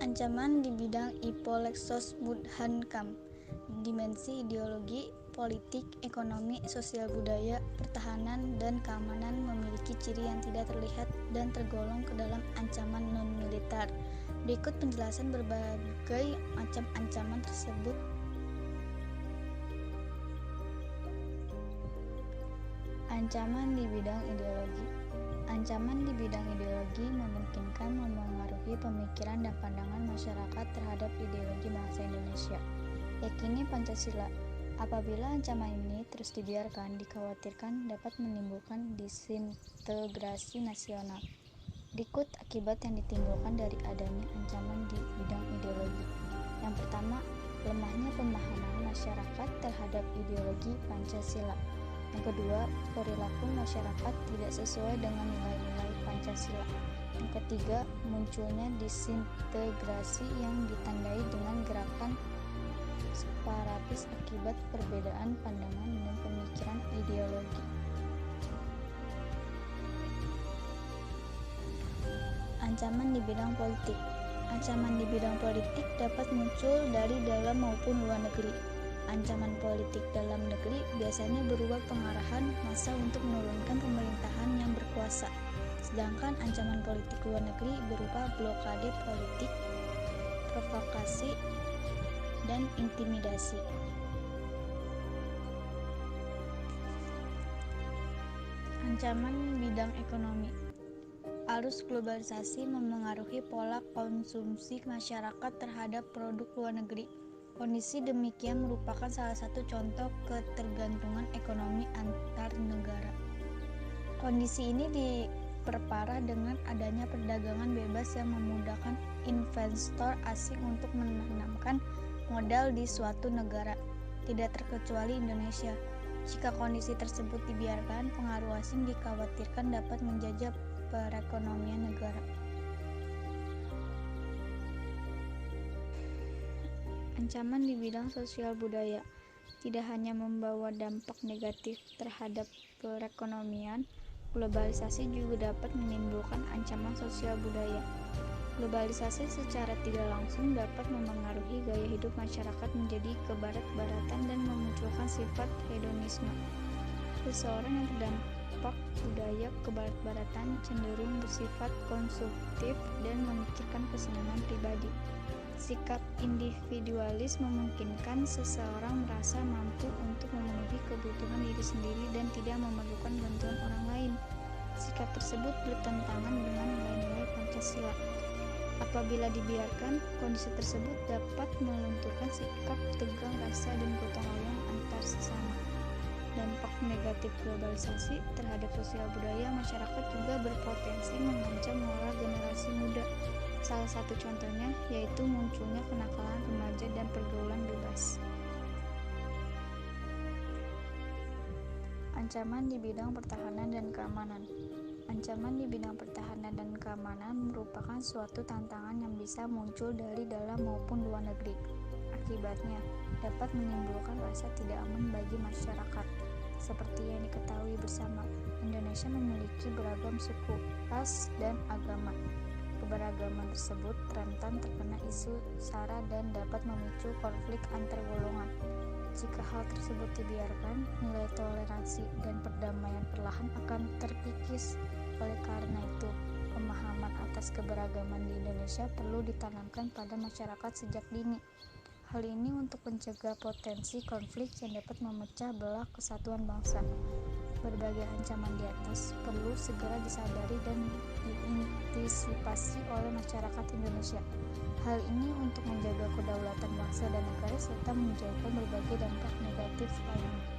Ancaman di bidang Ipolexos Budhankam, dimensi ideologi, politik, ekonomi, sosial budaya, pertahanan, dan keamanan memiliki ciri yang tidak terlihat dan tergolong ke dalam ancaman non-militer. Berikut penjelasan berbagai macam ancaman tersebut. Ancaman di bidang ideologi. Ancaman di bidang ideologi memungkinkan memengaruhi pemikiran dan pandangan masyarakat terhadap ideologi bangsa Indonesia. Yakini Pancasila. Apabila ancaman ini terus dibiarkan, dikhawatirkan dapat menimbulkan disintegrasi nasional. Berikut akibat yang ditimbulkan dari adanya ancaman di bidang ideologi. Yang pertama, lemahnya pemahaman masyarakat terhadap ideologi Pancasila. Yang kedua, perilaku masyarakat tidak sesuai dengan nilai-nilai Pancasila. Yang ketiga, munculnya disintegrasi yang ditandai dengan gerakan separatis akibat perbedaan pandangan dan pemikiran ideologi. Ancaman di bidang politik. Ancaman di bidang politik dapat muncul dari dalam maupun luar negeri. Ancaman politik dalam negeri biasanya berupa pengarahan massa untuk menurunkan pemerintahan yang berkuasa. Sedangkan ancaman politik luar negeri berupa blokade politik, provokasi, dan intimidasi. Ancaman bidang ekonomi. Arus globalisasi memengaruhi pola konsumsi masyarakat terhadap produk luar negeri. Kondisi demikian merupakan salah satu contoh ketergantungan ekonomi antar negara. Kondisi ini diperparah dengan adanya perdagangan bebas yang memudahkan investor asing untuk menanamkan modal di suatu negara, tidak terkecuali Indonesia. Jika kondisi tersebut dibiarkan, pengaruh asing dikhawatirkan dapat menjajah perekonomian negara. Ancaman di bidang sosial budaya tidak hanya membawa dampak negatif terhadap perekonomian, globalisasi juga dapat menimbulkan ancaman sosial budaya. Globalisasi secara tidak langsung dapat memengaruhi gaya hidup masyarakat menjadi kebarat-baratan dan memunculkan sifat hedonisme. Seseorang yang terdampak budaya kebarat-baratan cenderung bersifat konsumtif dan memikirkan kesenangan pribadi. Sikap individualis memungkinkan seseorang merasa mampu untuk memenuhi kebutuhan diri sendiri dan tidak memerlukan bantuan orang lain. Sikap tersebut bertentangan dengan nilai-nilai Pancasila. Apabila dibiarkan, kondisi tersebut dapat melunturkan sikap tegang rasa dan gotong royong antar sesama. Dampak negatif globalisasi terhadap sosial budaya masyarakat juga berpotensi mengancam moral generasi muda. Salah satu contohnya yaitu munculnya kenakalan remaja dan pergaulan bebas. Ancaman di bidang pertahanan dan keamanan. Ancaman di bidang pertahanan dan keamanan merupakan suatu tantangan yang bisa muncul dari dalam maupun luar negeri. Akibatnya dapat menimbulkan rasa tidak aman bagi masyarakat. Seperti yang diketahui bersama, Indonesia memiliki beragam suku, ras, dan agama. Keberagaman tersebut rentan terkena isu sara dan dapat memicu konflik antar golongan. Jika hal tersebut dibiarkan, nilai toleransi dan perdamaian perlahan akan terkikis. Oleh karena itu, pemahaman atas keberagaman di Indonesia perlu ditanamkan pada masyarakat sejak dini. Hal ini untuk mencegah potensi konflik yang dapat memecah belah kesatuan bangsa. Berbagai ancaman di atas perlu segera disadari dan diantisipasi oleh masyarakat Indonesia. Hal ini untuk menjaga kedaulatan bangsa dan negara serta menjauhkan berbagai dampak negatif lainnya.